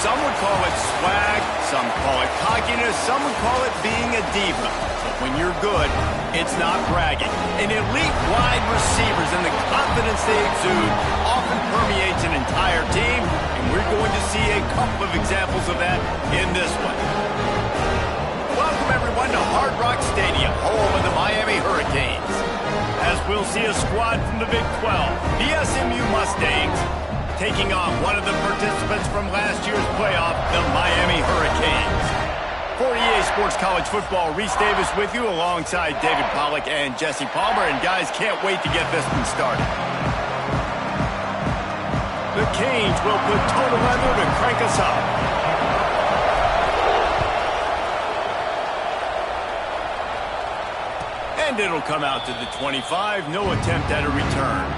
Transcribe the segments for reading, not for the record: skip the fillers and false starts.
Some would call it swag, some call it cockiness, some would call it being a diva. But when you're good, it's not bragging. And elite wide receivers and the confidence they exude often permeates an entire team, and we're going to see a couple of examples of that in this one. Welcome everyone to Hard Rock Stadium, home of the Miami Hurricanes. As we'll see a squad from the Big 12, the SMU Mustangs, taking on one of the participants from last year's playoff, the Miami Hurricanes. For EA Sports College Football, Reese Davis with you alongside David Pollack and Jesse Palmer. And guys, can't wait to get this one started. The Canes will put total leather to crank us up. And it'll come out to the 25. No attempt at a return.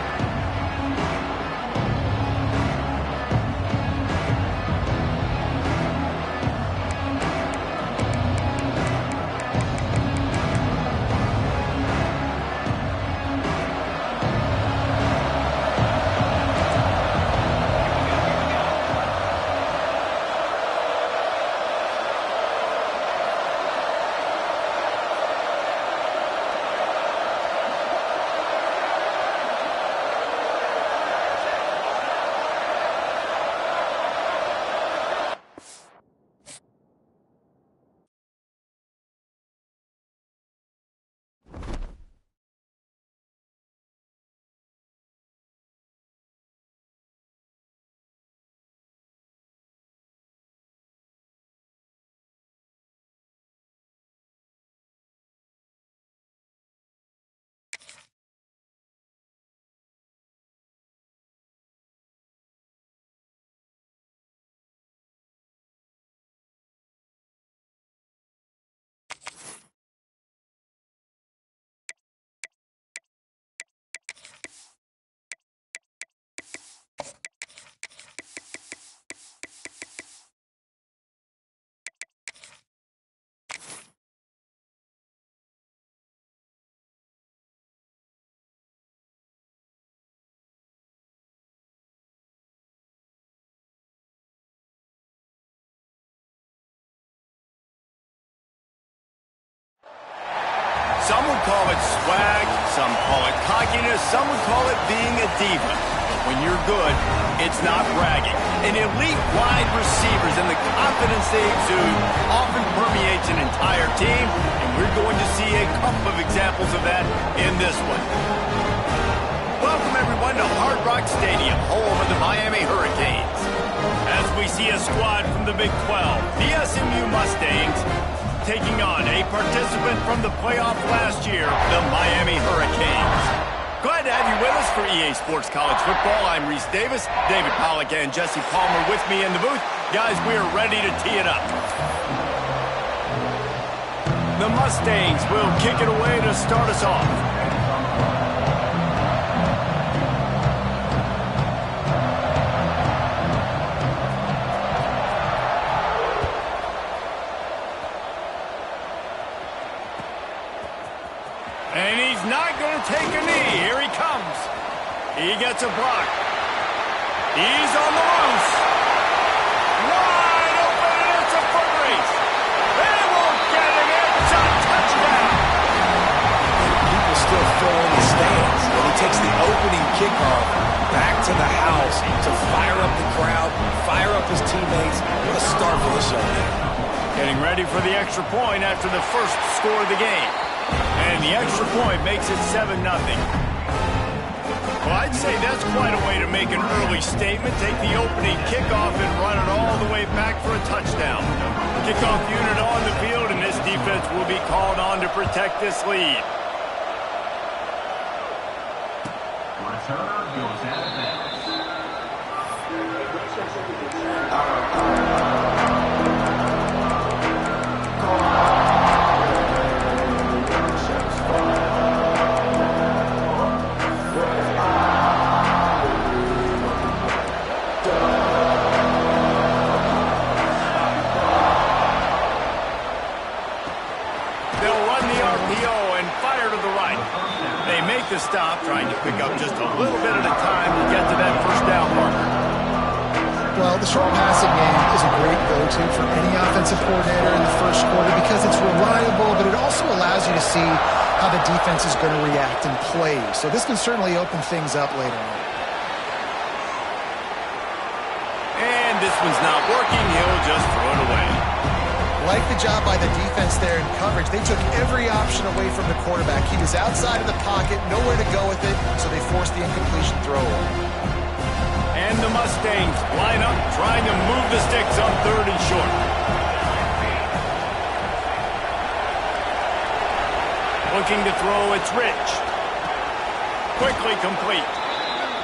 Some would call it swag, some call it cockiness, some would call it being a diva. But when you're good, it's not bragging. And elite wide receivers and the confidence they exude often permeates an entire team, and we're going to see a couple of examples of that in this one. Welcome everyone to Hard Rock Stadium, home of the Miami Hurricanes. As we see a squad from the Big 12, the SMU Mustangs, taking on a participant from the playoff last year, the Miami Hurricanes. Glad to have you with us for EA Sports College Football. I'm Reese Davis, David Pollack and Jesse Palmer with me in the booth. Guys, we are ready to tee it up. The Mustangs will kick it away to start us off. And he's not going to take a knee. Here he comes. He gets a block. He's on the loose. Wide open, and it's a foot race. They won't get him. It's a touchdown. People still fill in the stands. And he takes the opening kickoff back to the house to fire up the crowd, fire up his teammates. What a start for this young man. Getting ready for the extra point after the first score of the game. And the extra point makes it 7-0. Well, I'd say that's quite a way to make an early statement. Take the opening kickoff and run it all the way back for a touchdown. Kickoff unit on the field, and this defense will be called on to protect this lead. Return goes out of bounds. To stop, trying to pick up just a little bit at a time to get to that first down marker. Well, the short passing game is a great go-to for any offensive coordinator in the first quarter because it's reliable, but it also allows you to see how the defense is going to react and play. So this can certainly open things up later on. And this one's not working. He'll just throw it away. Like the job by the defense there in coverage. They took every option away from the quarterback. He was outside of the pocket, nowhere to go with it, so they forced the incompletion throw away. And the Mustangs line up, trying to move the sticks on 3rd and short. Looking to throw, it's Rich. Quickly complete.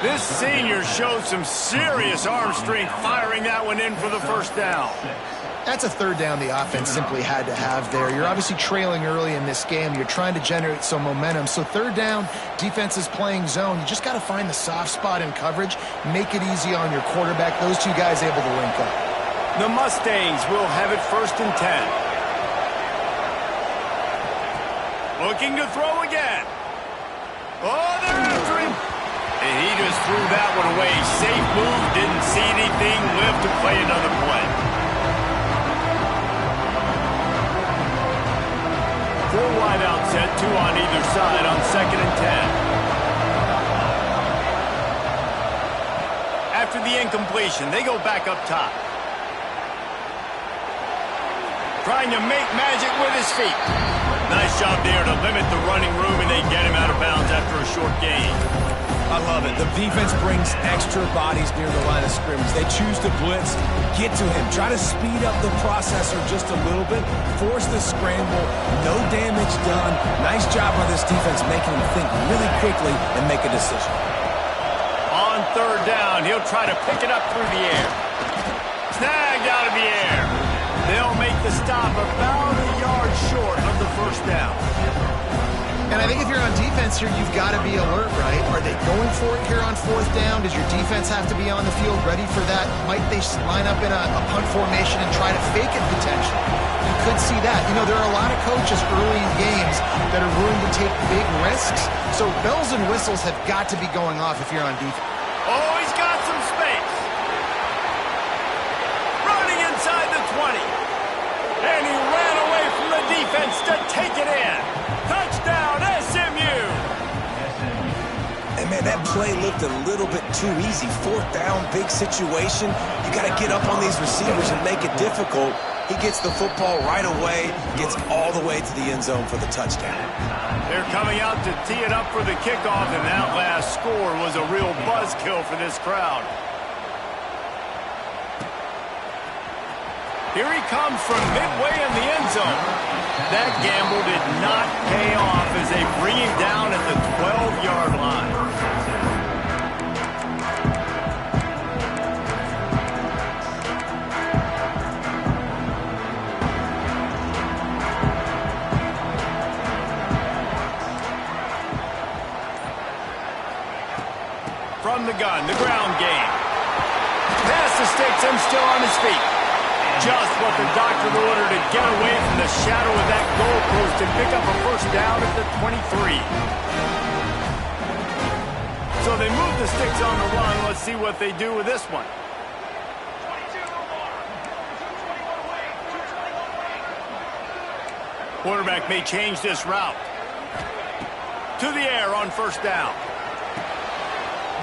This senior shows some serious arm strength, firing that one in for the first down. That's a 3rd down the offense simply had to have there. You're obviously trailing early in this game. You're trying to generate some momentum. So 3rd down, defense is playing zone. You just got to find the soft spot in coverage, make it easy on your quarterback. Those two guys able to link up. The Mustangs will have it 1st and 10. Looking to throw again. Oh, they're after him. And he just threw that one away. Safe move, didn't see anything, lived to play another play. 4 wide out set, 2 on either side on 2nd and 10. After the incompletion, they go back up top. Trying to make magic with his feet. Nice job there to limit the running room, and they get him out of bounds after a short gain. I love it. The defense brings extra bodies near the line of scrimmage. They choose to blitz, get to him, try to speed up the processor just a little bit, force the scramble, no damage done. Nice job by this defense making him think really quickly and make a decision. On 3rd down, he'll try to pick it up through the air. Snagged out of the air. They'll make the stop about a yard short of the 1st down. And I think if you're on defense here, you've got to be alert, right? Are they going for it here on 4th down? Does your defense have to be on the field ready for that? Might they line up in a punt formation and try to fake it potentially? You could see that. You know, there are a lot of coaches early in games that are willing to take big risks. So bells and whistles have got to be going off if you're on defense. Oh, he's got some space. Running inside the 20. And he ran away from the defense to take it in. Touchdown, SMU! And man, that play looked a little bit too easy. 4th down, big situation. You got to get up on these receivers and make it difficult. He gets the football right away, gets all the way to the end zone for the touchdown. They're coming out to tee it up for the kickoff, and that last score was a real buzzkill for this crowd. Here he comes from midway in the end zone. That gamble did not pay off as they bring him down at the 12-yard line. From the gun, the ground game. Pass the sticks, and still on his feet. Just what the doctor ordered to get away from the shadow of that goalpost and pick up a 1st down at the 23. So they move the sticks on the run. Let's see what they do with this one. Quarterback may change this route. To the air on 1st down.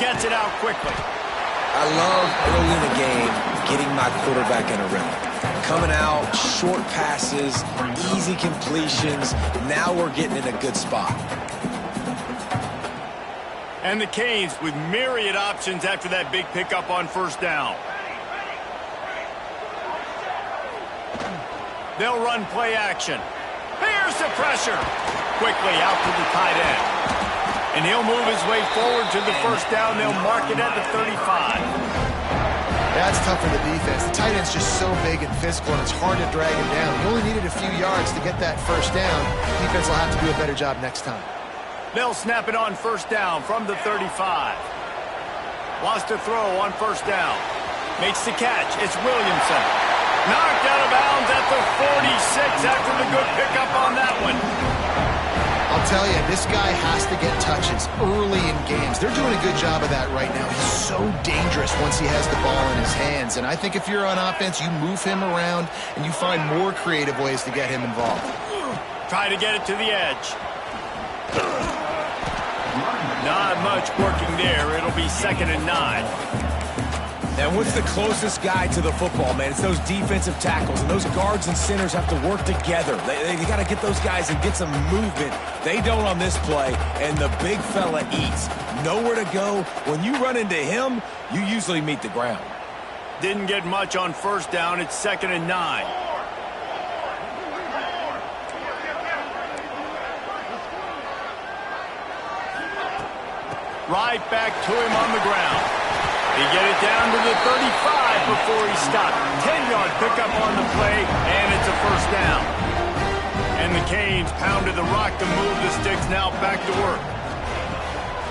Gets it out quickly. I love early in the game getting my quarterback in a rhythm. Coming out, short passes, easy completions. Now we're getting in a good spot. And the Canes with myriad options after that big pickup on 1st down. They'll run play action. Here's the pressure. Quickly out to the tight end. And he'll move his way forward to the 1st down. They'll mark it at the 35. That's tough for the defense. The tight end's just so big and physical, and it's hard to drag him down. He only needed a few yards to get that 1st down. Defense will have to do a better job next time. They'll snap it on 1st down from the 35. Wants to throw on 1st down. Makes the catch. It's Williamson. Knocked out of bounds at the 46 after the good pickup on that one. I'll tell you, this guy has to get touches early in games. They're doing a good job of that right now. He's so dangerous once he has the ball in his hands. And I think if you're on offense, you move him around and you find more creative ways to get him involved. Try to get it to the edge. Not much working there. It'll be 2nd and 9. And what's the closest guy to the football, man? It's those defensive tackles, and those guards and centers have to work together. They got to get those guys and get some movement. They don't on this play, and the big fella eats. Nowhere to go. When you run into him, you usually meet the ground. Didn't get much on 1st down. It's 2nd and 9. Right back to him on the ground. He get it down to the 35 before he stopped. 10-yard pickup on the play, and it's a 1st down. And the Canes pounded the rock to move the sticks, now back to work.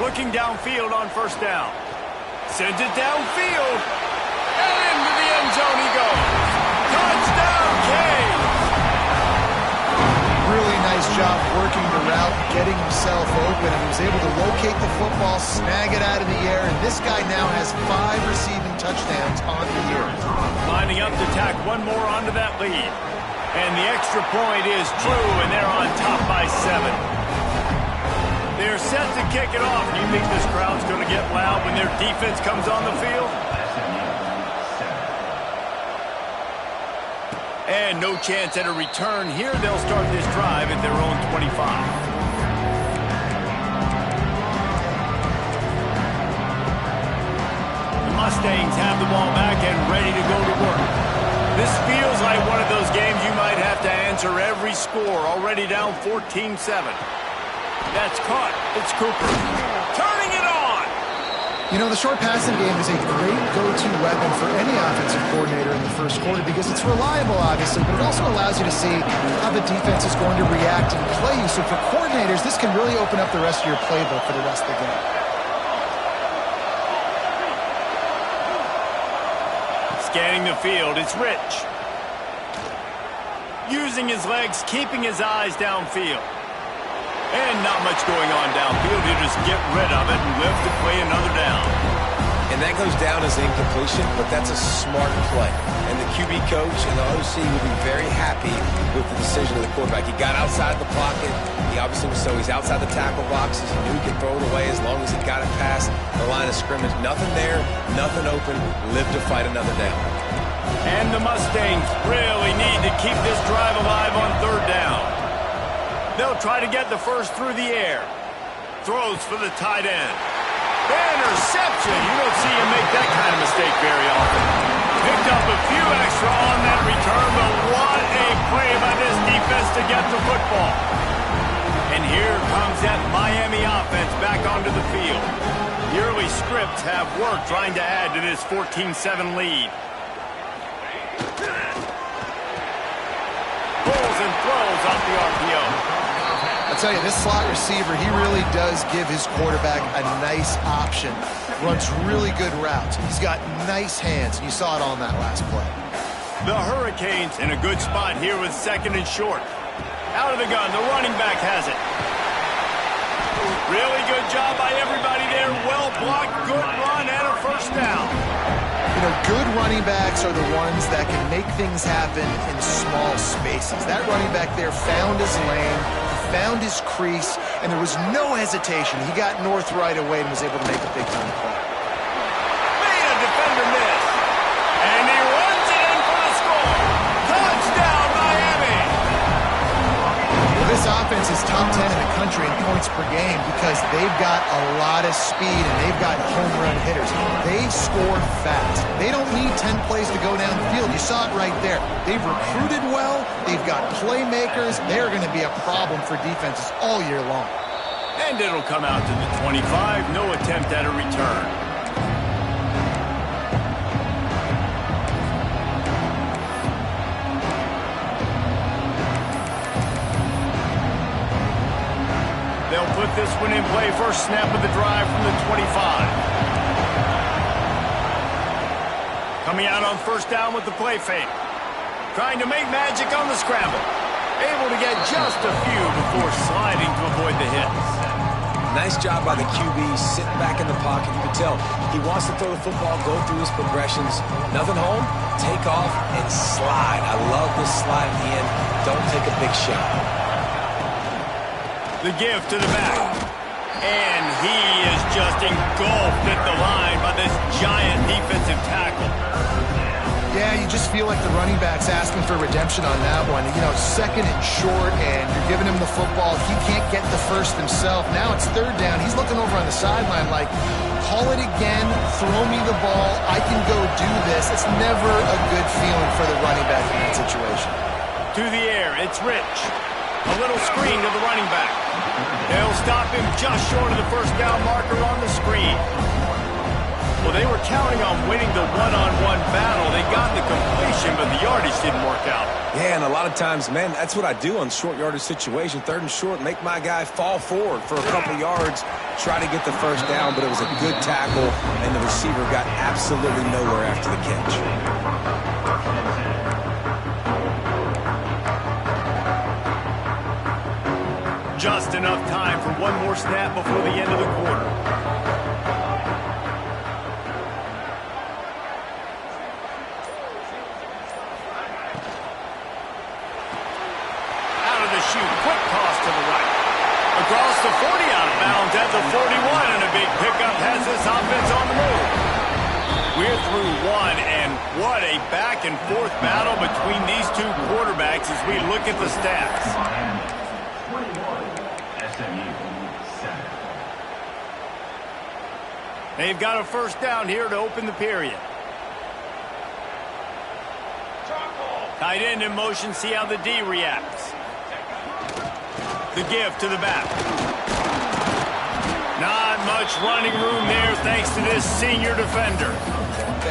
Looking downfield on 1st down. Sends it downfield. And into the end zone he goes. Touchdown, Canes! Really nice job working the route, getting himself open, and he was able to locate the football, snag it out of the air, and this guy now has 5 receiving touchdowns on the year. Lining up to tack one more onto that lead. And the extra point is true, and they're on top by 7. They're set to kick it off. Do you think this crowd's going to get loud when their defense comes on the field? And no chance at a return here. They'll start this drive at their own 25. The Mustangs have the ball back and ready to go to work. This feels like one of those games you might have to answer every score. Already down 14-7. That's caught. It's Cooper. Turning it on. You know, the short passing game is a great go-to weapon for any offensive coordinator in the 1st quarter because it's reliable, obviously, but it also allows you to see how the defense is going to react and play you. So for coordinators, this can really open up the rest of your playbook for the rest of the game. Scanning the field, it's Rich. Using his legs, keeping his eyes downfield. And not much going on downfield. You just get rid of it and live to play another down. And that goes down as incompletion, but that's a smart play. And the QB coach and the OC will be very happy with the decision of the quarterback. He got outside the pocket. He obviously was he's outside the tackle boxes. He knew he could throw it away as long as he got it past the line of scrimmage. Nothing there, nothing open. Live to fight another down. And the Mustangs really need to keep this drive alive on 3rd down. They'll try to get the first through the air. Throws for the tight end. Interception. You don't see him make that kind of mistake very often. Picked up a few extra on that return, but what a play by this defense to get the football. And here comes that Miami offense back onto the field. The early scripts have worked trying to add to this 14-7 lead. Pulls and throws off the RPO. I'll tell you, this slot receiver, he really does give his quarterback a nice option. Runs really good routes. He's got nice hands, and you saw it on that last play. The Hurricanes in a good spot here with 2nd and short. Out of the gun, the running back has it. Really good job by everybody there. Well blocked, good run, and a 1st down. You know, good running backs are the ones that can make things happen in small spaces. That running back there found his lane, found his crease, and there was no hesitation. He got north right away and was able to make a big-time play. Made a defender miss. And he runs it in for the score. Touchdown, Miami. Well, this offense is top 10 in the country in points per game because they've got a lot of speed and they've got home run hitters. They score fast. They don't need 10 plays to go down the field. You saw it right there. They've recruited well. They've got playmakers. They're going to be a problem for defenses all year long. And it'll come out to the 25. No attempt at a return. They'll put this one in play. First snap of the drive from the 25. Coming out on 1st down with the play fake. Trying to make magic on the scramble. Able to get just a few before sliding to avoid the hit. Nice job by the QB, sitting back in the pocket. You can tell he wants to throw the football, go through his progressions. Nothing home, take off, and slide. I love this slide in the end. Don't take a big shot. The give to the back. And he is just engulfed at the line by this giant defensive tackle. Yeah, you just feel like the running back's asking for redemption on that one. You know, second and short, and you're giving him the football. He can't get the first himself. Now it's third down. He's looking over on the sideline like, call it again, throw me the ball, I can go do this. It's never a good feeling for the running back in that situation. To the air, it's Rich. A little screen to the running back. They'll stop him just short of the first down marker on the screen. Well, they were counting on winning the one-on-one battle. They got the completion, but the yardage didn't work out. Yeah, and a lot of times, man, that's what I do on short yardage situation. Third and short, make my guy fall forward for a couple yards, try to get the first down, but it was a good tackle, and the receiver got absolutely nowhere after the catch. Just enough time for one more snap before the end of the quarter. Quick toss to the right. Across the 40, out of bounds at the 41, and a big pickup has this offense on the move. We're through one, and what a back-and-forth battle between these two quarterbacks as we look at the stats. They've got a first down here to open the period. Tight end in motion, see how the D reacts. The give to the back. Not much running room there thanks to this senior defender.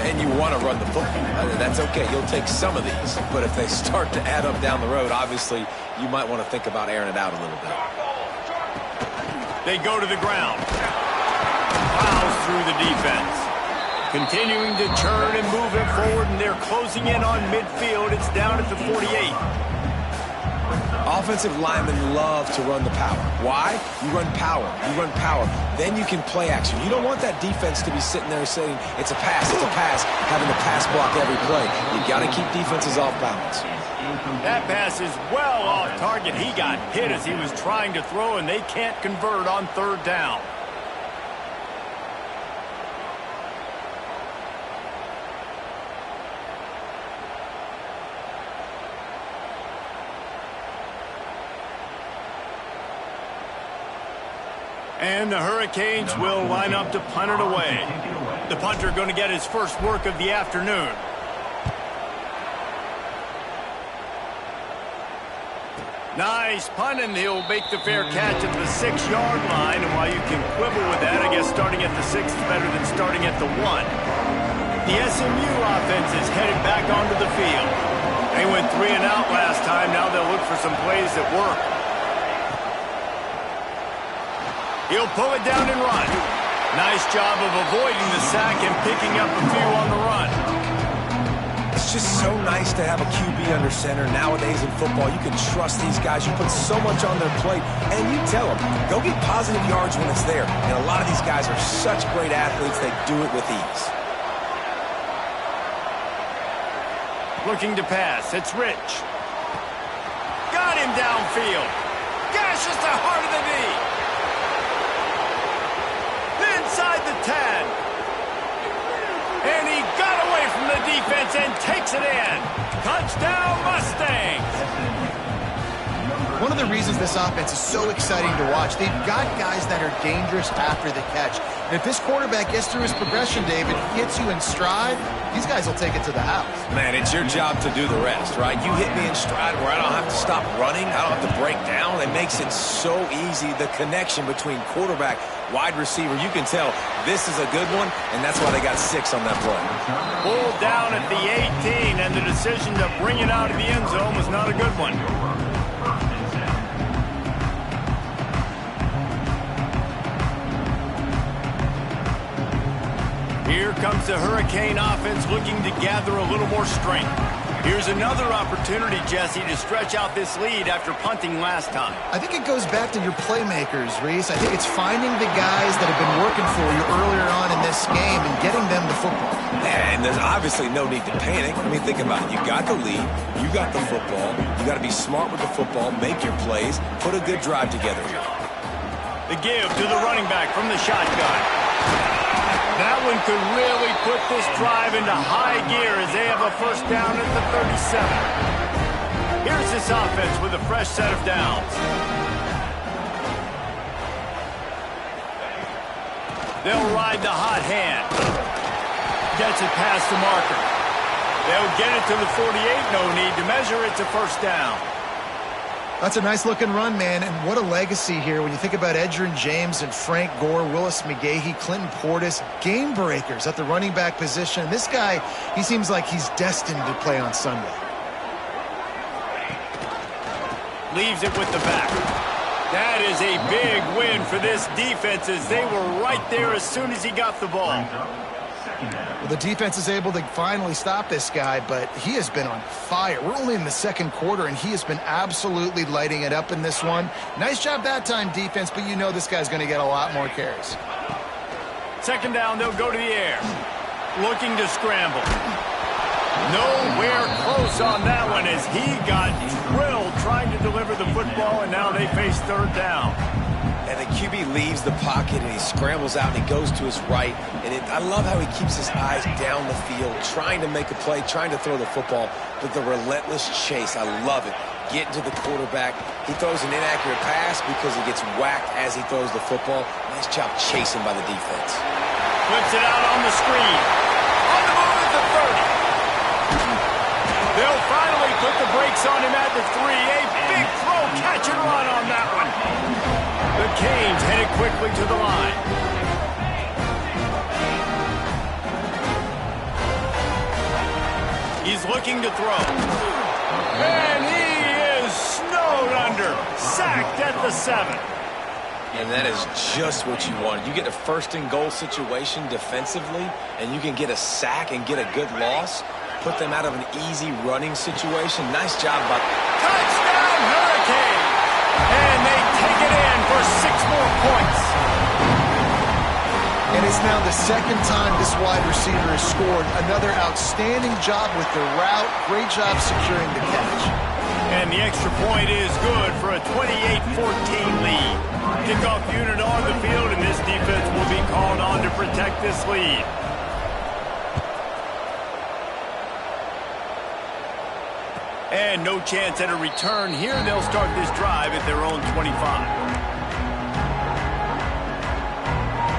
And you want to run the football. That's okay. You'll take some of these. But if they start to add up down the road, obviously you might want to think about airing it out a little bit. They go to the ground. Plows through the defense. Continuing to churn and move it forward, and they're closing in on midfield. It's down at the 48. Offensive linemen love to run the power. Why? You run power. You run power. Then you can play action. You don't want that defense to be sitting there saying, it's a pass, having to pass block every play. You got to keep defenses off balance. That pass is well off target. He got hit as he was trying to throw, and they can't convert on third down. And the Hurricanes will line up to punt it away. The punter going to get his first work of the afternoon. Nice punt, and he'll make the fair catch at the 6-yard line. And while you can quibble with that, I guess starting at the 6 is better than starting at the 1. The SMU offense is headed back onto the field. They went 3 and out last time. Now they'll look for some plays that work. He'll pull it down and run. Nice job of avoiding the sack and picking up a few on the run. It's just so nice to have a QB under center. Nowadays in football, you can trust these guys. You put so much on their plate, and you tell them, go get positive yards when it's there. And a lot of these guys are such great athletes, they do it with ease. Looking to pass, it's Rich. Got him downfield. Gashes the heart of the knee. Inside the 10. And he got away from the defense and takes it in. Touchdown, Mustangs. One of the reasons this offense is so exciting to watch, they've got guys that are dangerous after the catch. And if this quarterback gets through his progression, David, hits you in stride, these guys will take it to the house. Man, it's your job to do the rest, right? You hit me in stride where I don't have to stop running. I don't have to break down. It makes it so easy, the connection between quarterback, wide receiver. You can tell this is a good one, and that's why they got 6 on that play. Pulled down at the 18, and the decision to bring it out of the end zone was not a good one. Here comes the Hurricane offense looking to gather a little more strength. Here's another opportunity, Jesse, to stretch out this lead after punting last time. I think it goes back to your playmakers, Reese. I think it's finding the guys that have been working for you earlier on in this game and getting them the football. And there's obviously no need to panic. I mean, think about it. You got the lead. You got the football. You got to be smart with the football, make your plays, put a good drive together here. The give to the running back from the shotgun. That one could really put this drive into high gear as they have a first down at the 37. Here's this offense with a fresh set of downs. They'll ride the hot hand. Gets it past the marker. They'll get it to the 48. No need to measure it to first down. That's a nice-looking run, man, and what a legacy here when you think about Edgerrin James and Frank Gore, Willis McGahee, Clinton Portis, game breakers at the running back position. This guy, he seems like he's destined to play on Sunday. Leaves it with the back. That is a big win for this defense as they were right there as soon as he got the ball. Well, the defense is able to finally stop this guy, but he has been on fire. We're only in the second quarter, and he has been absolutely lighting it up in this one. Nice job that time, defense, but you know this guy's going to get a lot more carries. Second down, they'll go to the air. Looking to scramble. Nowhere close on that one as he got drilled trying to deliver the football, and now they face third down. And the QB leaves the pocket, and he scrambles out, and he goes to his right. And I love how he keeps his eyes down the field, trying to make a play, trying to throw the football, but the relentless chase, I love it. Getting to the quarterback. He throws an inaccurate pass because he gets whacked as he throws the football. Nice job chasing by the defense. Flips it out on the screen. On the move at the 30. They'll finally put the brakes on him at the 3. A big throw, catch and run on that one. The Canes headed quickly to the line. He's looking to throw. And he is snowed under. Sacked at the 7. And that is just what you wanted. You get a first-and-goal situation defensively, and you can get a sack and get a good loss. Put them out of an easy running situation. Nice job by... Touchdown, Hurricane! And they take it in for 6 more points. And it's now the second time this wide receiver has scored. Another outstanding job with the route. Great job securing the catch. And the extra point is good for a 28-14 lead. Kickoff unit on the field, and this defense will be called on to protect this lead. And no chance at a return here. They'll start this drive at their own 25.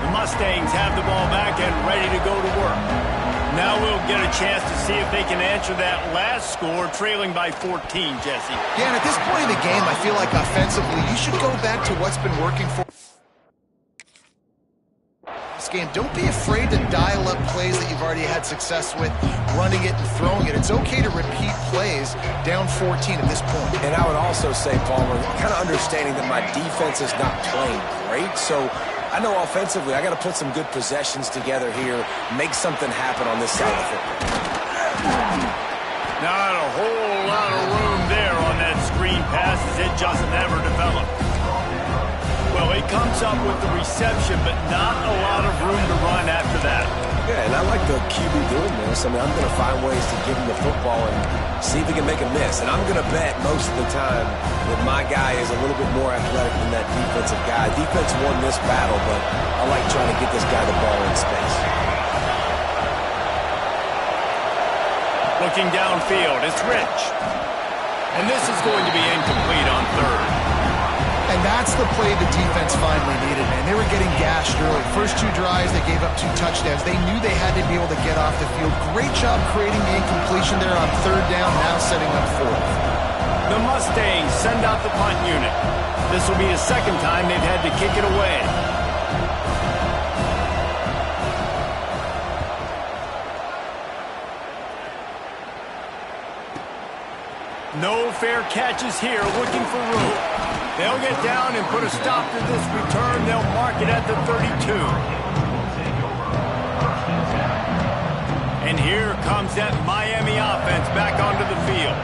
The Mustangs have the ball back and ready to go to work. Now we'll get a chance to see if they can answer that last score, trailing by 14, Jesse. Yeah, and at this point in the game, I feel like offensively, you should go back to what's been working for this game. Don't be afraid to dial up plays that you've already had success with, running it and throwing it. It's okay to repeat plays down 14 at this point. And I would also say, Palmer, kind of understanding that my defense is not playing great, so I know offensively I got to put some good possessions together here, make something happen on this side of the football. Not a whole lot of room there on that screen pass as it just never developed. Well, he comes up with the reception, but not a lot of room to run after that. Yeah, and I like the QB doing this. I mean, I'm going to find ways to give him the football and see if he can make a miss. And I'm going to bet most of the time that my guy is a little bit more athletic than that defensive guy. Defense won this battle, but I like trying to get this guy the ball in space. Looking downfield, it's Rich. And this is going to be incomplete on third. And that's the play the defense finally needed, man. They were getting gashed early. First 2 drives, they gave up 2 touchdowns. They knew they had to be able to get off the field. Great job creating the incompletion there on third down, now setting up fourth. The Mustangs send out the punt unit. This will be the second time they've had to kick it away. No fair catches here, looking for room. They'll get down and put a stop to this return. They'll mark it at the 32. And here comes that Miami offense back onto the field.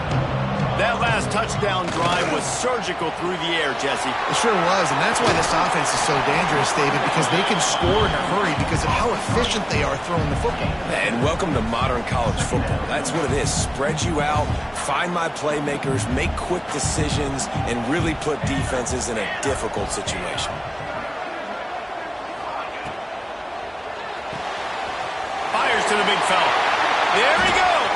That last touchdown drive was surgical through the air, Jesse. It sure was, and that's why this offense is so dangerous, David, because they can score in a hurry because of how efficient they are throwing the football. And welcome to modern college football. That's what it is. Spread you out, find my playmakers, make quick decisions, and really put defenses in a difficult situation. Fires to the big fella. There he goes.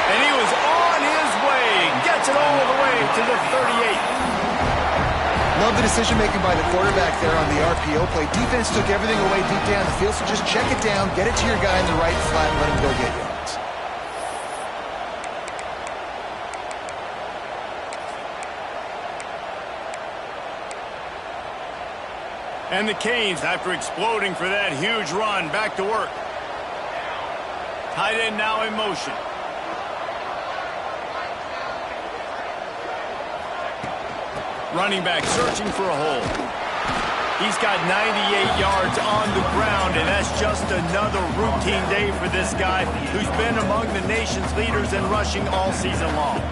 And he was on his way. Gets it all the way to the 38. Love the decision-making by the quarterback there on the RPO play. Defense took everything away deep down the field, so just check it down, get it to your guy in the right flat, and let him go get yards. And the Canes, after exploding for that huge run, back to work. Tight end now in motion. Running back searching for a hole. He's got 98 yards on the ground, and that's just another routine day for this guy who's been among the nation's leaders in rushing all season long.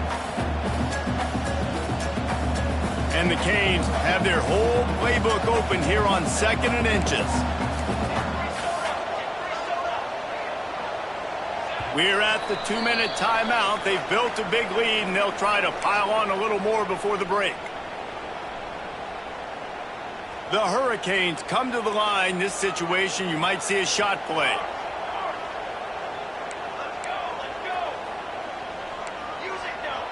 And the Canes have their whole playbook open here on 2nd and inches. We're at the 2-minute timeout. They've built a big lead, and they'll try to pile on a little more before the break. The Hurricanes come to the line. This situation, you might see a shot play. Let's go. Music now.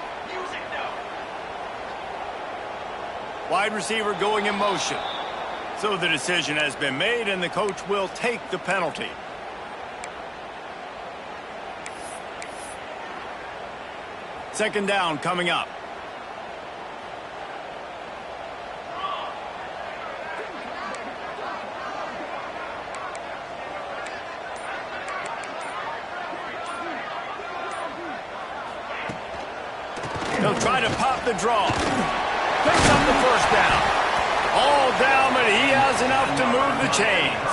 Wide receiver going in motion. So the decision has been made, and the coach will take the penalty. Second down coming up. He'll try to pop the draw. Picks up the first down. All down, but he has enough to move the chains.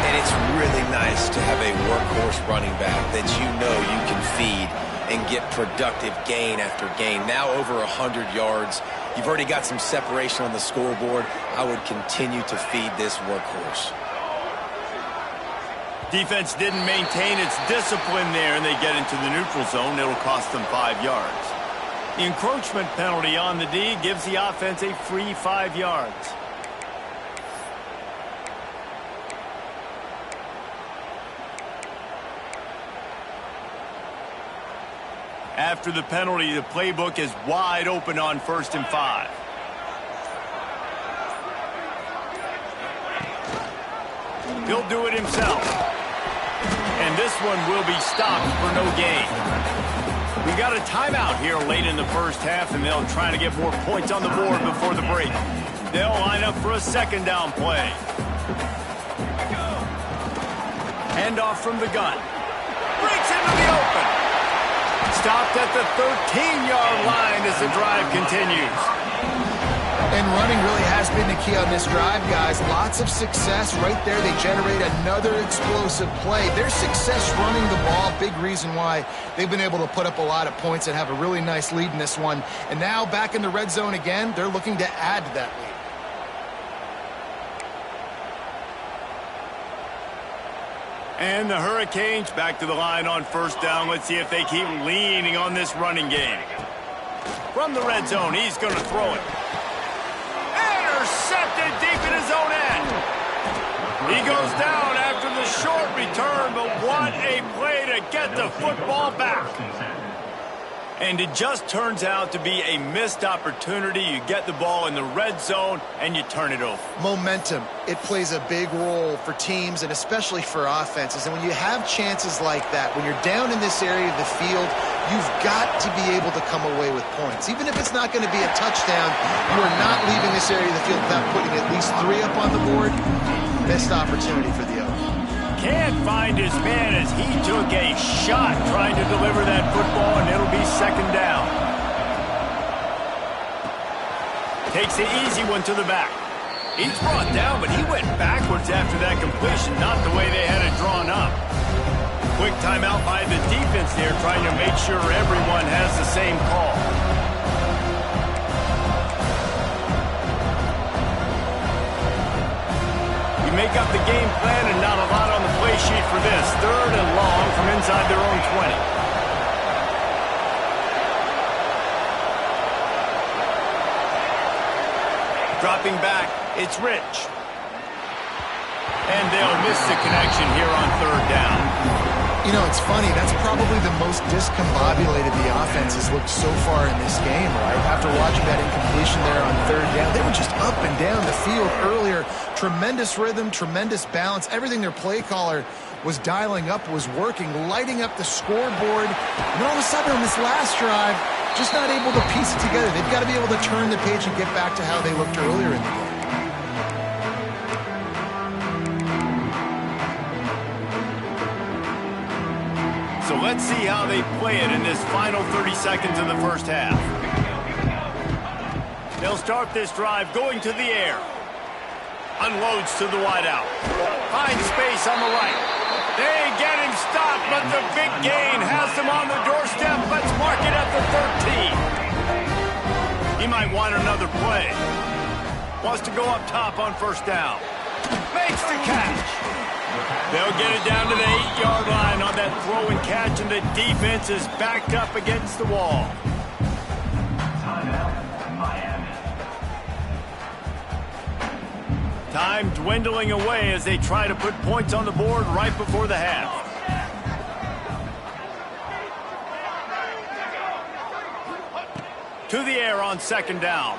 And it's really nice to have a workhorse running back that you know you can feed and get productive gain after gain. Now over 100 yards. You've already got some separation on the scoreboard. I would continue to feed this workhorse. Defense didn't maintain its discipline there, and they get into the neutral zone. It'll cost them 5 yards. The encroachment penalty on the D gives the offense a free 5 yards. After the penalty, the playbook is wide open on 1st and 5. He'll do it himself. And this one will be stopped for no gain. We got a timeout here late in the first half, and they'll try to get more points on the board before the break. They'll line up for a 2nd down play. Handoff from the gun. Breaks into the open. Stopped at the 13-yard line as the drive continues. And running really has been the key on this drive, guys. Lots of success right there. They generate another explosive play. Their success running the ball, big reason why they've been able to put up a lot of points and have a really nice lead in this one. And now back in the red zone again, they're looking to add to that lead. And the Hurricanes back to the line on 1st down. Let's see if they keep leaning on this running game. From the red zone, he's going to throw it. Intercepted deep in his own end. He goes down after the short return, but what a play to get the football back. And it just turns out to be a missed opportunity. You get the ball in the red zone, and you turn it over. Momentum. It plays a big role for teams and especially for offenses. And when you have chances like that, when you're down in this area of the field, you've got to be able to come away with points. Even if it's not going to be a touchdown, you are not leaving this area of the field without putting at least 3 up on the board. Missed opportunity for the Oaks. Can't find his man as he took a shot trying to deliver that football, and it'll be 2nd down. Takes the easy one to the back. He's brought down, but he went backwards after that completion, not the way they had it drawn up. Quick timeout by the defense there, trying to make sure everyone has the same call. We make up the game plan and not a lot on the play sheet for this. 3rd and long from inside their own 20. Dropping back, it's Rich. And they'll miss the connection here on 3rd down. You know, it's funny. That's probably the most discombobulated the offense has looked so far in this game, right? After watching that incompletion there on 3rd down, they were just up and down the field earlier. Tremendous rhythm, tremendous balance. Everything their play caller was dialing up was working, lighting up the scoreboard. And all of a sudden on this last drive, just not able to piece it together. They've got to be able to turn the page and get back to how they looked earlier in the game. So let's see how they play it in this final 30 seconds of the first half. They'll start this drive going to the air. Unloads to the wideout. Finds space on the right. They get him stopped, but the big gain has him on the doorstep. Let's mark it at the 13. He might want another play. Wants to go up top on 1st down. Makes the catch. They'll get it down to the 8-yard line on that throw and catch, and the defense is backed up against the wall. Time dwindling away as they try to put points on the board right before the half. To the air on 2nd down.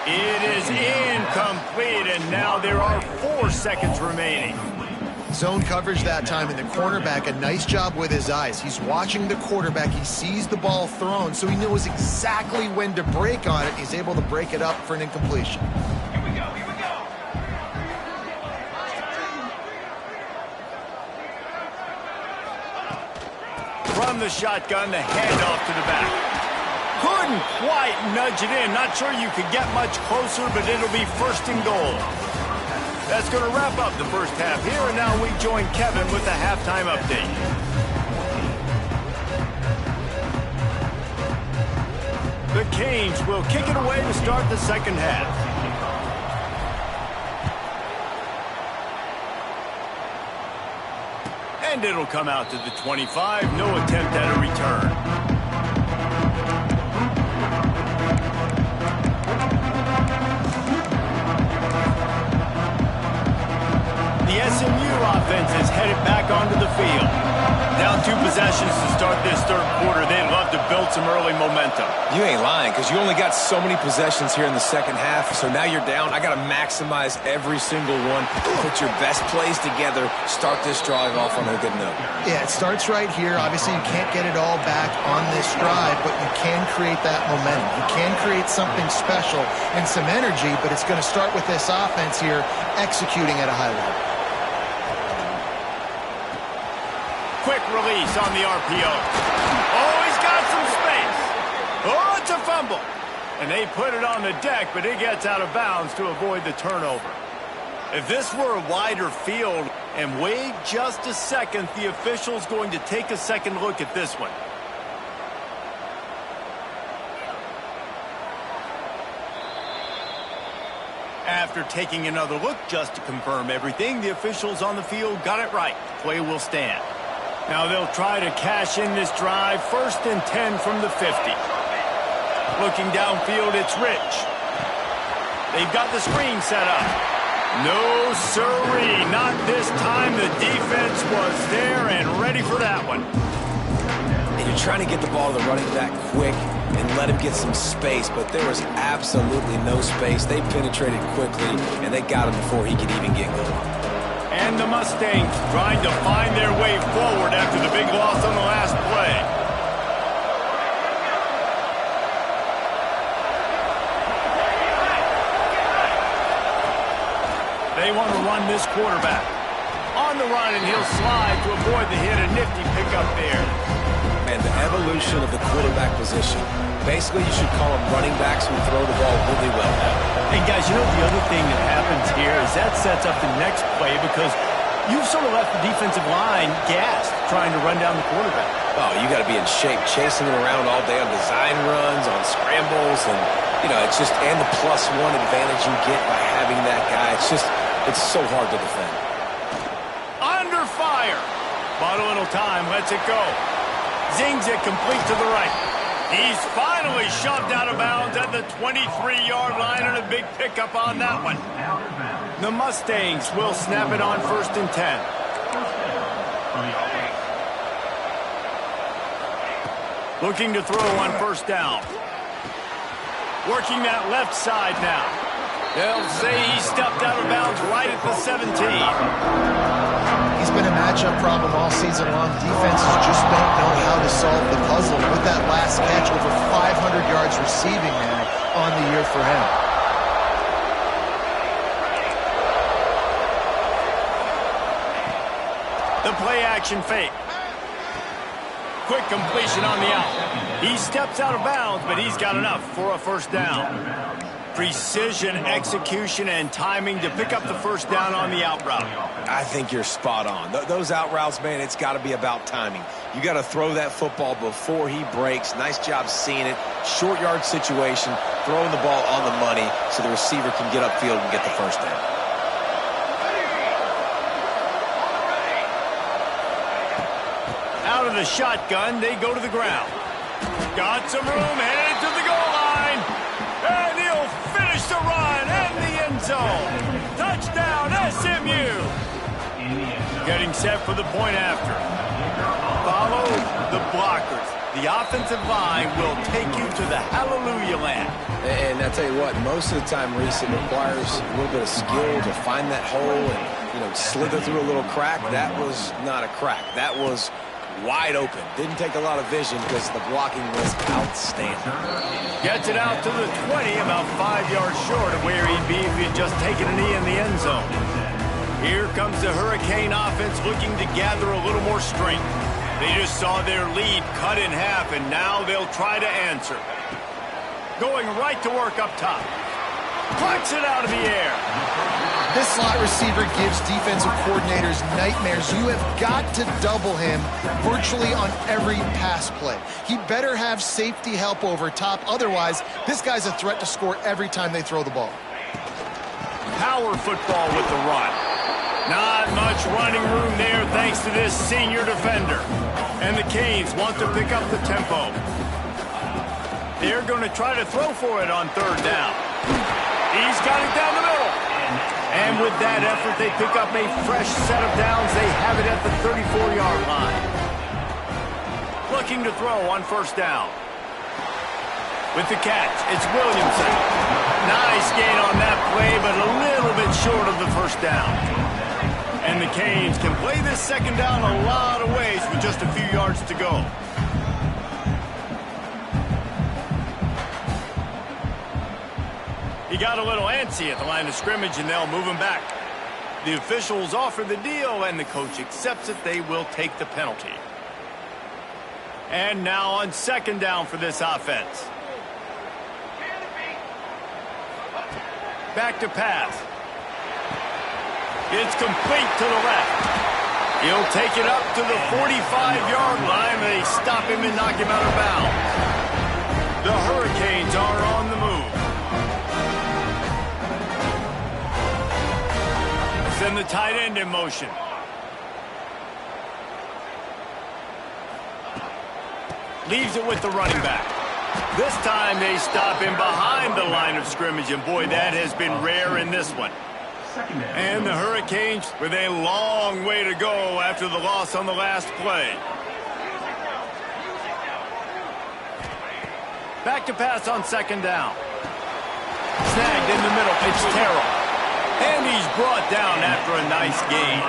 It is incomplete, and now there are 4 seconds remaining. Zone coverage that time, and the cornerback, a nice job with his eyes. He's watching the quarterback. He sees the ball thrown, so he knows exactly when to break on it. He's able to break it up for an incompletion. Here we go, here we go. From the shotgun, the handoff to the back. Couldn't quite nudge it in. Not sure you could get much closer, but it'll be 1st and goal. That's going to wrap up the first half here, and now we join Kevin with the halftime update. The Canes will kick it away to start the 2nd half. And it'll come out to the 25. No attempt at a return. The SMU offense is headed back onto the field. Down 2 possessions to start this 3rd quarter. They'd love to build some early momentum. You ain't lying, because you only got so many possessions here in the 2nd half, so now you're down. I got to maximize every single one. Put your best plays together. Start this drive off on a good note. Yeah, it starts right here. Obviously, you can't get it all back on this drive, but you can create that momentum. You can create something special and some energy, but it's going to start with this offense here executing at a high level. Quick release on the RPO. Oh, he's got some space. Oh, it's a fumble. And they put it on the deck, but it gets out of bounds to avoid the turnover. If this were a wider field, and wait just a second, the official's going to take a second look at this one. After taking another look just to confirm everything, the officials on the field got it right. Play will stand. Now they'll try to cash in this drive. 1st and 10 from the 50. Looking downfield, it's Rich. They've got the screen set up. No siree, not this time. The defense was there and ready for that one. And you're trying to get the ball to the running back quick and let him get some space, but there was absolutely no space. They penetrated quickly, and they got him before he could even get going. And the Mustangs trying to find their way forward after the big loss on the last play. They want to run this quarterback. On the run, and he'll slide to avoid the hit. A nifty pickup there. And the evolution of the quarterback position. Basically, you should call them running backs who throw the ball really well. And guys, you know the other thing that happens here is that sets up the next play because you've sort of left the defensive line gassed trying to run down the quarterback. Oh, you got to be in shape, chasing him around all day on design runs, on scrambles, and, you know, it's just, and the +1 advantage you get by having that guy. It's so hard to defend. Under fire. Bought a little time, lets it go. Zings it complete to the right. He's finally shoved out of bounds at the 23-yard line, and a big pickup on that one. The Mustangs will snap it on 1st and 10. Looking to throw on 1st down. Working that left side now. They'll say he stepped out of bounds right at the 17. He's been a matchup problem all season long. Defenses just don't know how to solve the puzzle. With that last catch, over 500 yards receiving now on the year for him. The play action fake. Quick completion on the out. He steps out of bounds, but he's got enough for a 1st down. Precision, execution, and timing to pick up the 1st down on the out route. I think you're spot on. Those out routes, man, it's got to be about timing. You got to throw that football before he breaks. Nice job seeing it. Short yard situation, throwing the ball on the money so the receiver can get upfield and get the 1st down. Out of the shotgun, they go to the ground. Got some room, headed to the goal line. And he'll finish the run and the end zone. Touchdown, SMU. Getting set for the point after. Follow the blockers. The offensive line will take you to the hallelujah land. And I tell you what, most of the time, Reese, it requires a little bit of skill to find that hole and, you know, slither through a little crack. That was not a crack. That was wide open. Didn't take a lot of vision because the blocking was outstanding. Gets it out to the 20, about 5 yards short of where he'd be if he had just taken a knee in the end zone. Here comes the Hurricane offense looking to gather a little more strength. They just saw their lead cut in half, and now they'll try to answer. Going right to work up top. Plucks it out of the air. This slot receiver gives defensive coordinators nightmares. You have got to double him virtually on every pass play. He better have safety help over top. Otherwise, this guy's a threat to score every time they throw the ball. Power football with the run. Not much running room there thanks to this senior defender. And the Canes want to pick up the tempo. They're going to try to throw for it on 3rd down. He's got it down the middle. And with that effort, they pick up a fresh set of downs. They have it at the 34-yard line. Looking to throw on 1st down. With the catch, it's Williamson. Nice gain on that play, but a little bit short of the 1st down. And the Canes can play this 2nd down a lot of ways with just a few yards to go. He got a little antsy at the line of scrimmage, and they'll move him back. The officials offer the deal, and the coach accepts it. They will take the penalty. And now on 2nd down for this offense. Back to pass. It's complete to the left. He'll take it up to the 45-yard line. They stop him and knock him out of bounds. The Hurricanes are on the move. Send the tight end in motion. Leaves it with the running back. This time they stop him behind the line of scrimmage, and boy, that has been rare in this one. And the Hurricanes with a long way to go after the loss on the last play. Back to pass on 2nd down. Snagged in the middle. It's Terrell. And he's brought down after a nice gain.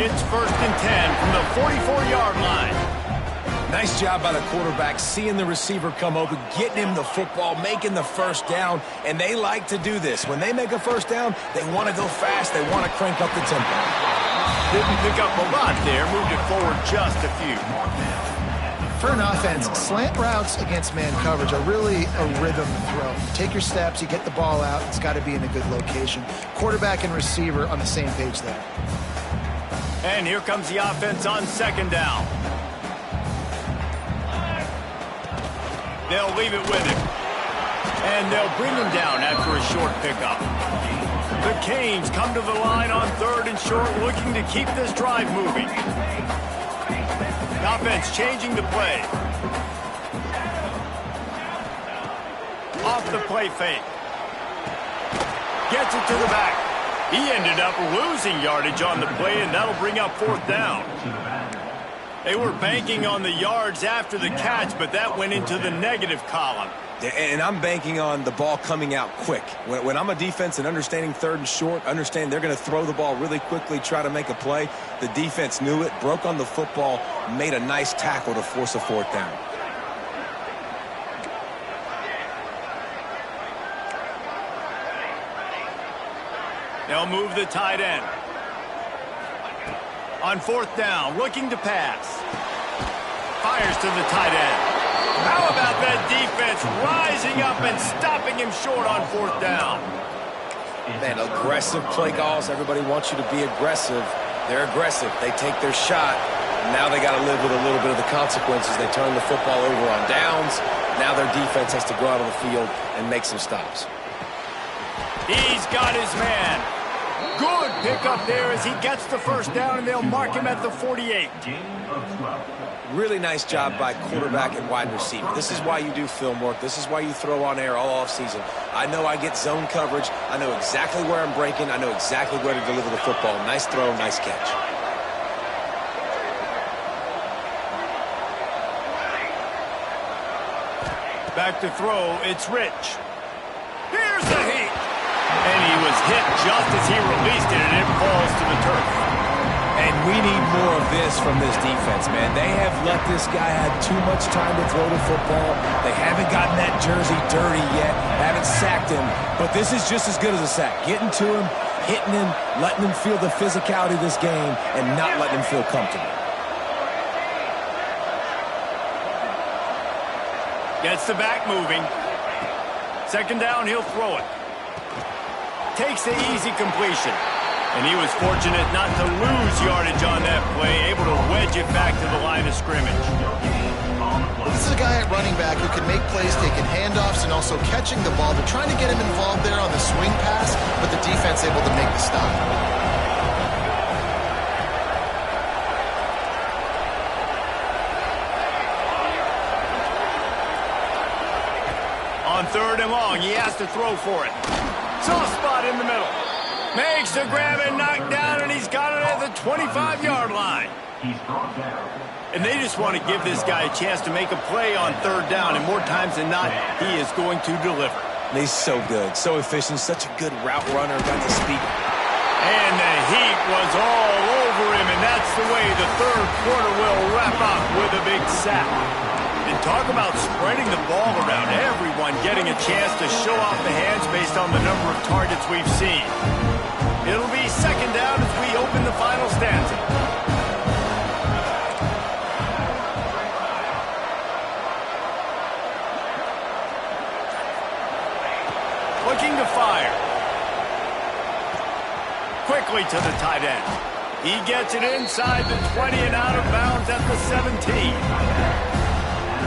It's 1st and 10 from the 44-yard line. Nice job by the quarterback, seeing the receiver come open, getting him the football, making the 1st down, and they like to do this. When they make a 1st down, they want to go fast, they want to crank up the tempo. Didn't pick up a lot there, moved it forward just a few. For an offense, slant routes against man coverage are really a rhythm throw. You take your steps, you get the ball out, it's got to be in a good location. Quarterback and receiver on the same page there. And here comes the offense on second down. They'll leave it with him. And they'll bring him down after a short pickup. The Canes come to the line on third and short, looking to keep this drive moving. The offense changing the play. Off the play fake. Gets it to the back. He ended up losing yardage on the play, and that'll bring up fourth down. They were banking on the yards after the catch, but that went into the negative column. And I'm banking on the ball coming out quick. When I'm a defense and understanding third and short, understand they're going to throw the ball really quickly, try to make a play. The defense knew it, broke on the football, made a nice tackle to force a fourth down. They'll move the tight end. On fourth down, looking to pass. Fires to the tight end. How about that defense rising up and stopping him short on fourth down? Man, aggressive play calls. Everybody wants you to be aggressive. They're aggressive. They take their shot. Now they got to live with a little bit of the consequences. They turn the football over on downs. Now their defense has to go out on the field and make some stops. He's got his man. Good pickup there as he gets the first down, and they'll mark him at the 48. Really nice job by quarterback and wide receiver. This is why you do film work. This is why you throw on air all offseason. I know I get zone coverage. I know exactly where I'm breaking. I know exactly where to deliver the football. Nice throw, nice catch. Back to throw, it's Rich. Here's the heat. And he was hit just as he released it, and it falls to the turf. And we need more of this from this defense, man. They have let this guy have too much time to throw the football. They haven't gotten that jersey dirty yet, haven't sacked him. But this is just as good as a sack. Getting to him, hitting him, letting him feel the physicality of this game, and not letting him feel comfortable. Gets the back moving. Second down, he'll throw it. Takes the easy completion. And he was fortunate not to lose yardage on that play, able to wedge it back to the line of scrimmage. This is a guy at running back who can make plays, taking handoffs, and also catching the ball. They're trying to get him involved there on the swing pass, but the defense able to make the stop. On third and long, he has to throw for it. Soft spot in the middle. Makes the grab and knock down, and he's got it at the 25-yard line. And they just want to give this guy a chance to make a play on third down, and more times than not, he is going to deliver. He's so good, so efficient, such a good route runner, got the speed. And the heat was all over him, and that's the way the third quarter will wrap up with a big sack. And talk about spreading the ball around, everyone getting a chance to show off the hands based on the number of targets we've seen. It'll be second down as we open the final stanza. Looking to fire. Quickly to the tight end. He gets it inside the 20 and out of bounds at the 17.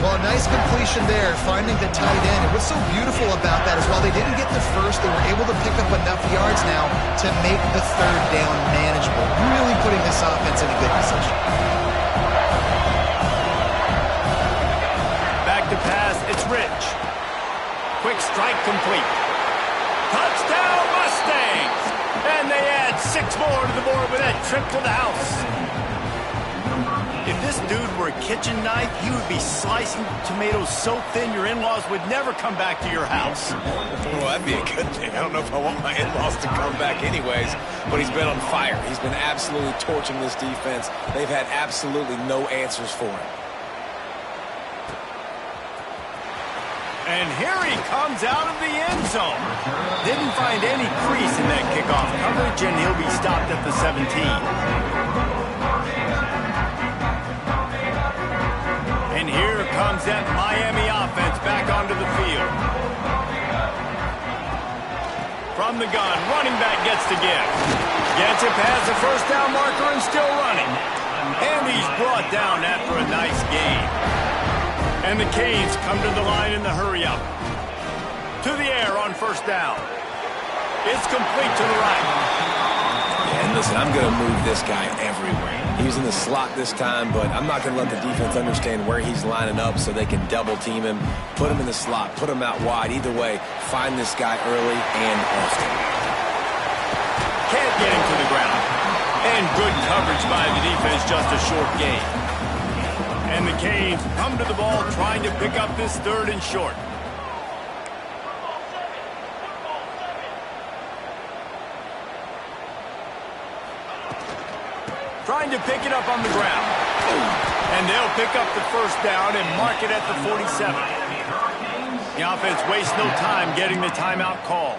Well, nice completion there, finding the tight end. And what's so beautiful about that is while they didn't get the first, they were able to pick up enough yards now to make the third down manageable. Really putting this offense in a good position. Back to pass, it's Rich. Quick strike complete. Touchdown Mustangs! And they add 6 more to the board with that trip to the house. If this dude were a kitchen knife, he would be slicing tomatoes so thin your in-laws would never come back to your house. Well, that'd be a good thing. I don't know if I want my in-laws to come back anyways, but he's been on fire. He's been absolutely torching this defense. They've had absolutely no answers for him. And here he comes out of the end zone. Didn't find any crease in that kickoff coverage, and he'll be stopped at the 17. And here that Miami offense back onto the field. From the gun, running back gets to give. Gets it past the first down marker and still running. And he's brought down after a nice gain. And the Canes come to the line in the hurry-up. To the air on first down. It's complete to the right. And listen, I'm going to move this guy everywhere. He's in the slot this time, but I'm not going to let the defense understand where he's lining up so they can double team him, put him in the slot, put him out wide. Either way, find this guy early and often. Can't get him to the ground. And good coverage by the defense, just a short gain. And the Canes come to the ball trying to pick up this third and short. Trying to pick it up on the ground. And they'll pick up the first down and mark it at the 47. The offense wastes no time getting the timeout call.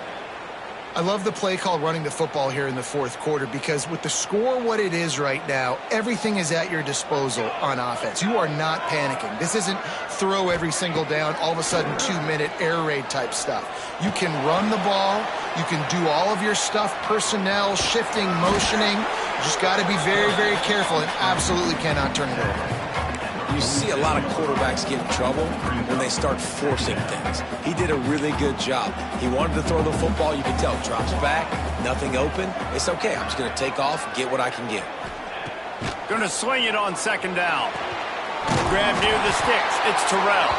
I love the play call running the football here in the fourth quarter because with the score what it is right now, everything is at your disposal on offense. You are not panicking. This isn't throw every single down, all of a sudden 2-minute air raid type stuff. You can run the ball. You can do all of your stuff, personnel, shifting, motioning. You just got to be very, very careful and absolutely cannot turn it over. You see a lot of quarterbacks get in trouble when they start forcing things. He did a really good job. He wanted to throw the football. You can tell. Drops back, nothing open. It's okay. I'm just going to take off, get what I can get. Going to swing it on second down. Grab near the sticks. It's Terrell.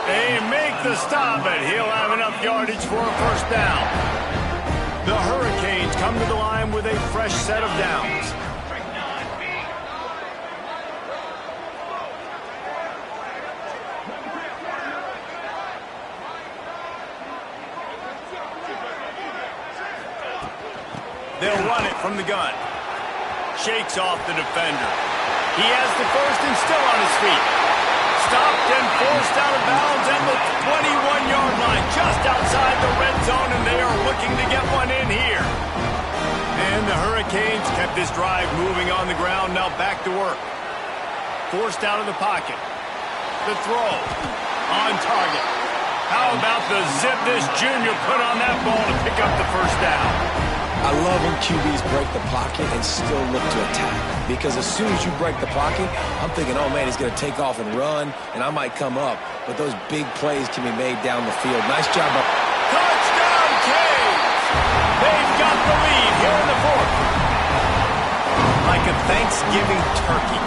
They make the stop, but he'll have enough yardage for a first down. The Hurricanes come to the line with a fresh set of downs. They'll run it from the gun. Shakes off the defender. He has the first and still on his feet. Stopped and forced out of bounds at the 21-yard line, just outside the red zone, and they are looking to get one in here. And the Hurricanes kept this drive moving on the ground, now back to work. Forced out of the pocket. The throw. On target. How about the zip this junior put on that ball to pick up the first down? I love when QBs break the pocket and still look to attack. Because as soon as you break the pocket, I'm thinking, oh, man, he's going to take off and run, and I might come up. But those big plays can be made down the field. Nice job. Touchdown, Canes! They've got the lead here in the fourth. Like a Thanksgiving turkey.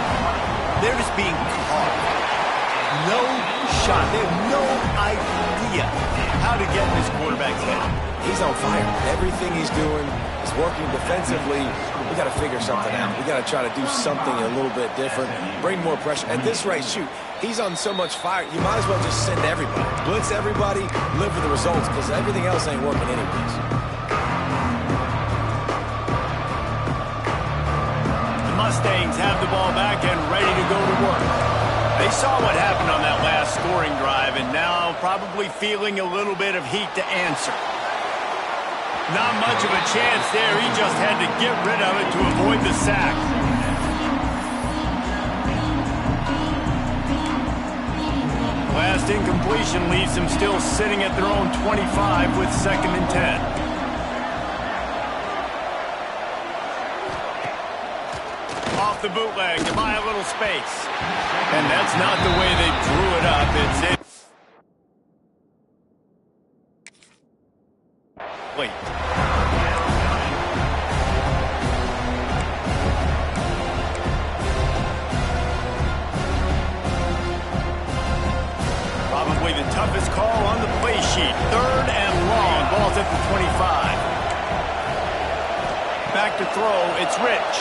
They're just being caught. No shot. They have no idea how to get in this quarterback's head. He's on fire. Everything he's doing is working defensively. We got to figure something out. We got to try to do something a little bit different, bring more pressure. At this rate, shoot, he's on so much fire, you might as well just send everybody. Blitz everybody, live with the results, because everything else ain't working anyways. The Mustangs have the ball back and ready to go to work. They saw what happened on that last scoring drive and now probably feeling a little bit of heat to answer. Not much of a chance there. He just had to get rid of it to avoid the sack. Last incompletion leaves them still sitting at their own 25 with 2nd and 10. Off the bootleg to buy a little space. And that's not the way they drew it up. It's it. Wait. Probably the toughest call on the play sheet. 3rd and long. Ball's at the 25. Back to throw. It's Rich.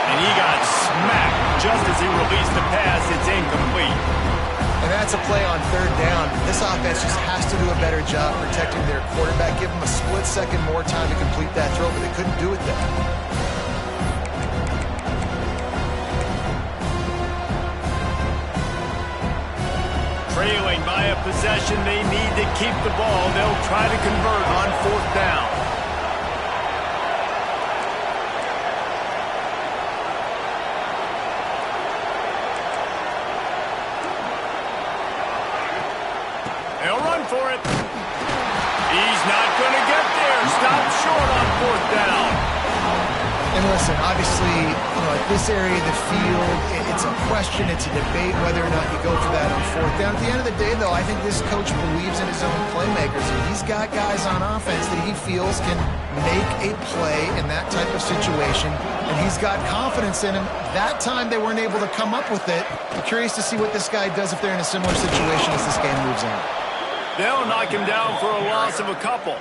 And he got smacked just as he released the pass. It's incomplete. And that's a play on 3rd down. This offense just has to do a better job protecting their quarterback. Give them a split second more time to complete that throw, but they couldn't do it there. Trailing by a possession, they need to keep the ball. They'll try to convert on 4th down. He's not going to get there. Stop short on 4th down. And listen, obviously, at this area of the field, it's a question, it's a debate whether or not you go for that on 4th down. At the end of the day, though, I think this coach believes in his own playmakers, and he's got guys on offense that he feels can make a play in that type of situation, and he's got confidence in him. That time, they weren't able to come up with it. I'm curious to see what this guy does if they're in a similar situation as this game moves on. They'll knock him down for a loss of a couple.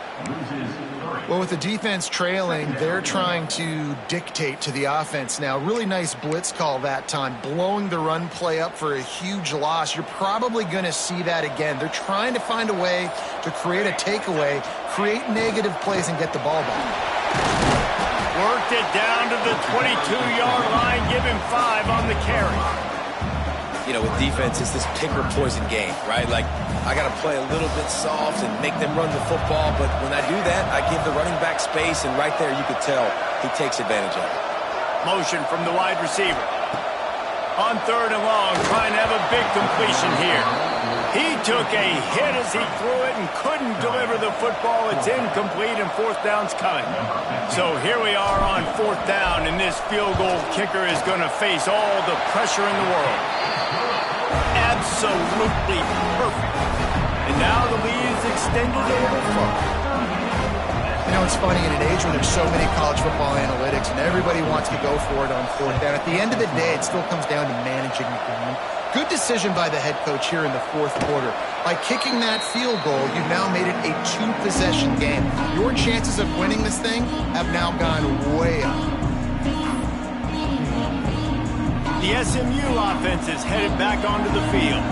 Well, with the defense trailing, they're trying to dictate to the offense now. Really nice blitz call that time, blowing the run play up for a huge loss. You're probably going to see that again. They're trying to find a way to create a takeaway, create negative plays, and get the ball back. Worked it down to the 22-yard line, give him 5 on the carry. With defense, it's this pick-or-poison game, right? Like, I got to play a little bit soft and make them run the football, but when I do that, I give the running back space, and right there you could tell he takes advantage of it. Motion from the wide receiver. On 3rd and long, trying to have a big completion here. He took a hit as he threw it and couldn't deliver the football. It's incomplete, and 4th down's coming. So here we are on 4th down, and this field goal kicker is going to face all the pressure in the world. Absolutely perfect. And now the lead is extended a little further. It's funny, in an age where there's so many college football analytics and everybody wants to go for it on 4th down, at the end of the day, it still comes down to managing the game. Good decision by the head coach here in the 4th quarter. By kicking that field goal, you've now made it a 2-possession game. Your chances of winning this thing have now gone way up. The SMU offense is headed back onto the field.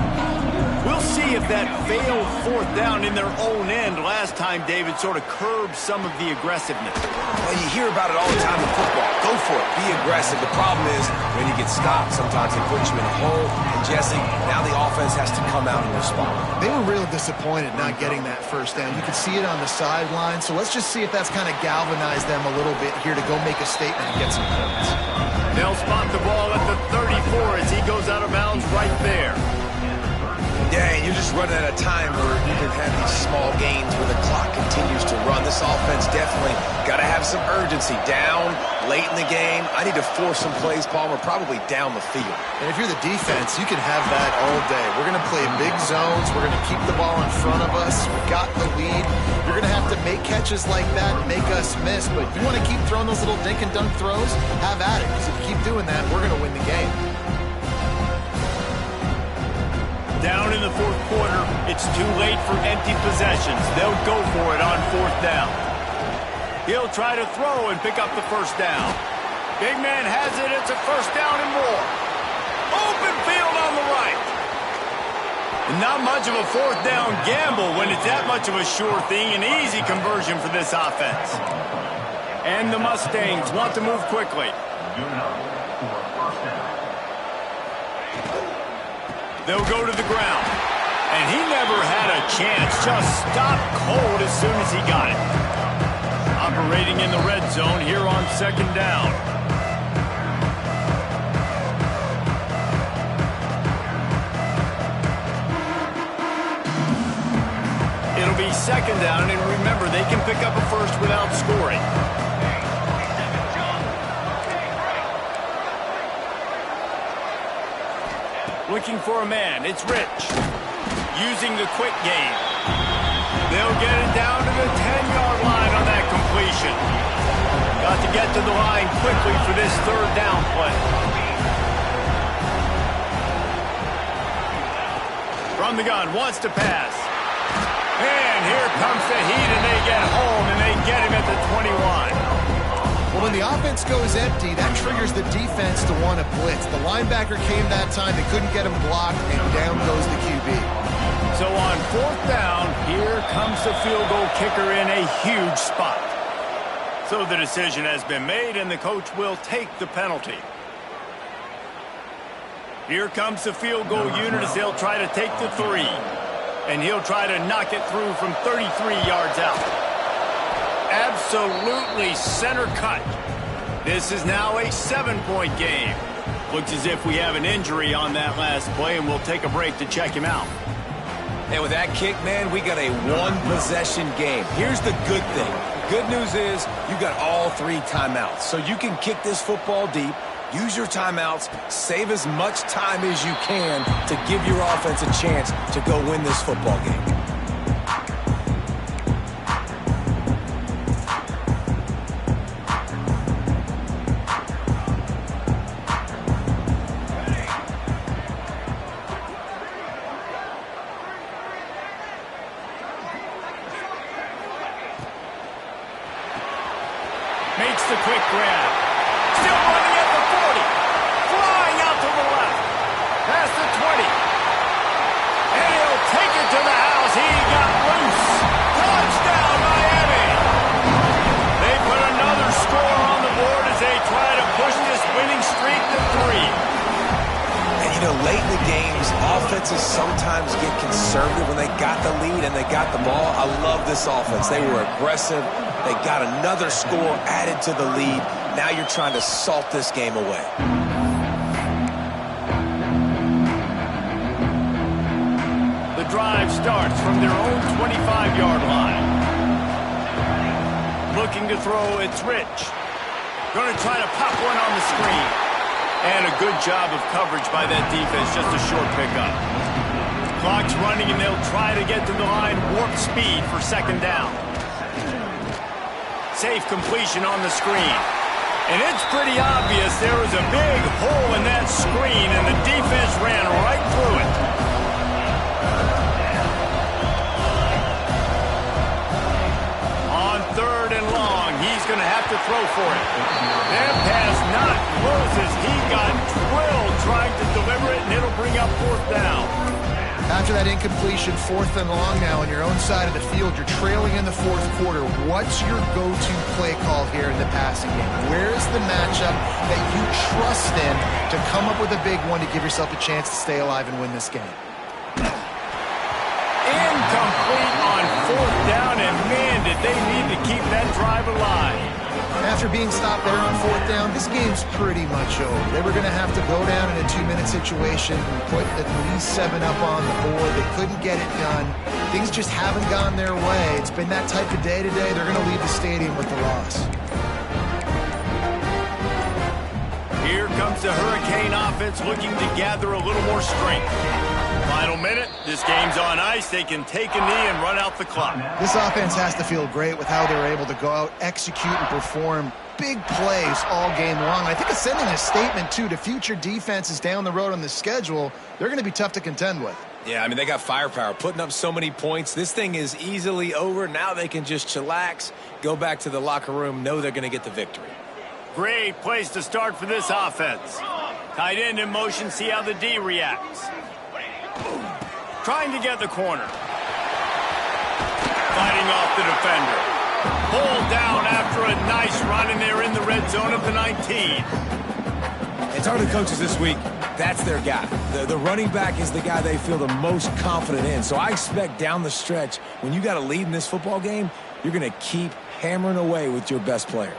We'll see if that failed 4th down in their own end last time, David, sort of curbed some of the aggressiveness. Well, you hear about it all the time in football. Go for it. Be aggressive. The problem is when you get stopped, sometimes they put you in a hole. And, Jesse, now the offense has to come out and respond. They were real disappointed not getting that 1st down. You could see it on the sideline. So let's just see if that's kind of galvanized them a little bit here to go make a statement and get some points. They'll spot the ball at the 34 as he goes out of bounds right there. Yeah, and you're just running out of time where you can have these small gains where the clock continues to run. This offense definitely got to have some urgency. Down, late in the game. I need to force some plays, Paul. We're probably down the field. And if you're the defense, you can have that all day. We're going to play big zones. We're going to keep the ball in front of us. We've got the lead. You're going to have to make catches like that and make us miss. But if you want to keep throwing those little dink and dunk throws, have at it. Because if you keep doing that, we're going to win the game. Down in the 4th quarter, it's too late for empty possessions. They'll go for it on 4th down. He'll try to throw and pick up the 1st down. Big man has it. It's a 1st down and more. Open field on the right. And not much of a 4th down gamble when it's that much of a sure thing. An easy conversion for this offense. And the Mustangs want to move quickly. They'll go to the ground. And he never had a chance. Just stopped cold as soon as he got it. Operating in the red zone here on 2nd down. It'll be 2nd down, and remember, they can pick up a 1st without scoring. Looking for a man. It's Rich. Using the quick game. They'll get it down to the 10-yard line on that completion. Got to get to the line quickly for this 3rd down play. From the gun, wants to pass. And here comes the heat, and they get home, and they get him at the 21. Well, when the offense goes empty, that triggers the defense to want to blitz. The linebacker came that time. They couldn't get him blocked, and down goes the QB. So on 4th down, here comes the field goal kicker in a huge spot. So the decision has been made, and the coach will take the penalty. Here comes the field goal unit as they'll try to take the 3. And he'll try to knock it through from 33 yards out. Absolutely center cut. This is now a 7-point game. Looks as if we have an injury on that last play, and we'll take a break to check him out. And with that kick, man, we got a one-possession game. Here's the good thing. Good news is you got all 3 timeouts. So you can kick this football deep, use your timeouts, save as much time as you can to give your offense a chance to go win this football game. Makes the quick grab. Still running at the 40. Flying out to the left. Past the 20. And he'll take it to the house. He got loose. Touchdown, Miami. They put another score on the board as they try to push this winning streak to 3. And, you know, late in the games, offenses sometimes get conservative when they got the lead and they got the ball. I love this offense. They were aggressive. They got another score added to the lead. Now you're trying to salt this game away. The drive starts from their own 25-yard line. Looking to throw, it's Rich. Going to try to pop one on the screen. And a good job of coverage by that defense, just a short pickup. Clock's running, and they'll try to get to the line, warp speed for second down. Safe completion on the screen. And it's pretty obvious there was a big hole in that screen, and the defense ran right through it. On 3rd and long, he's going to have to throw for it. That pass not close as he got drilled trying to deliver it, and it'll bring up 4th down. After that incompletion, 4th and long now on your own side of the field, you're trailing in the 4th quarter. What's your go-to play call here in the passing game? Where is the matchup that you trust in to come up with a big one to give yourself a chance to stay alive and win this game? Incomplete on 4th down, and man, did they need to keep that drive alive. After being stopped there on 4th down, this game's pretty much over. They were going to have to go down in a 2-minute situation and put at least 7 up on the board. They couldn't get it done. Things just haven't gone their way. It's been that type of day today. They're going to leave the stadium with the loss. Here comes the Hurricane offense looking to gather a little more strength. Final minute, this game's on ice. They can take a knee and run out the clock. This offense has to feel great with how they were able to go out, execute, and perform big plays all game long. I think it's sending a statement, too, to future defenses down the road on the schedule. They're going to be tough to contend with. Yeah, I mean, they got firepower, putting up so many points. This thing is easily over. Now they can just chillax, go back to the locker room, know they're going to get the victory. Great place to start for this offense. Tight end in motion, see how the D reacts. Trying to get the corner. Fighting off the defender. Pulled down after a nice run, and they're in the red zone of the 19. And talking to the coaches this week, that's their guy. The running back is the guy they feel the most confident in. So I expect down the stretch, when you got a lead in this football game, you're going to keep hammering away with your best player.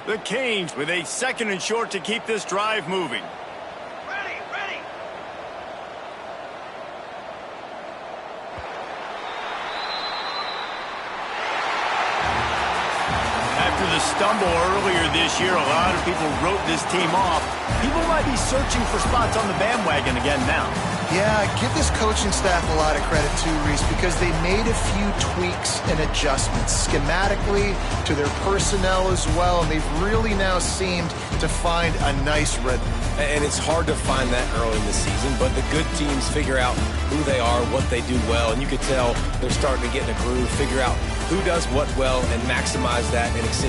The Canes with a 2nd and short to keep this drive moving. After the stumble earlier this year, a lot of people wrote this team off. People might be searching for spots on the bandwagon again now. Yeah, give this coaching staff a lot of credit too, Reese, because they made a few tweaks and adjustments schematically to their personnel as well, and they've really now seemed to find a nice rhythm. And it's hard to find that early in the season, but the good teams figure out who they are, what they do well, and you could tell they're starting to get in a groove, figure out who does what well, and maximize that and extend